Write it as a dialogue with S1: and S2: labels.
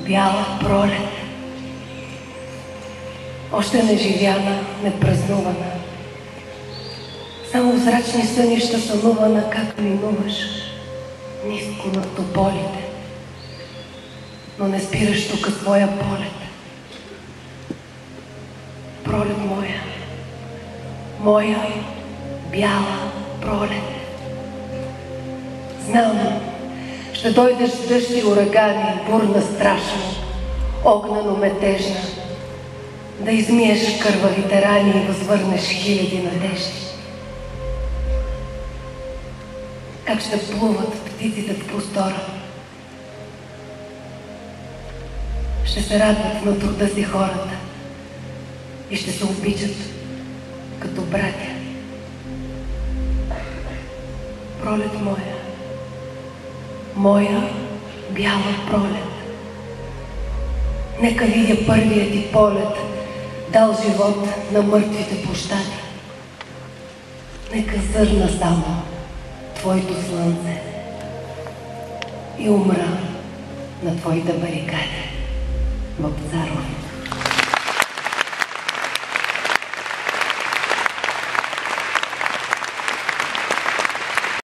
S1: бяла пролет, още неживяна, непразнувана, само в зрачни сънища сънувана, как минуваш ниско над тополите, но не спираш тук своя полет. Пролет моя, моя бяла пролет. Знам, ще дойдеш с дъжд и урагани, бурна страшна, огнено метежна, да измиеш кървавите рани и възвърнеш хиляди надежди. Как ще плуват птиците в простора, ще се радват на труда си хората и ще се обичат като братя. Пролет моя, моя бяла пролет, нека видя първият ти полет, дал живот на мъртвите площади. Нека зърна само твоето слънце и умра на твоите барикади в Вапцарово.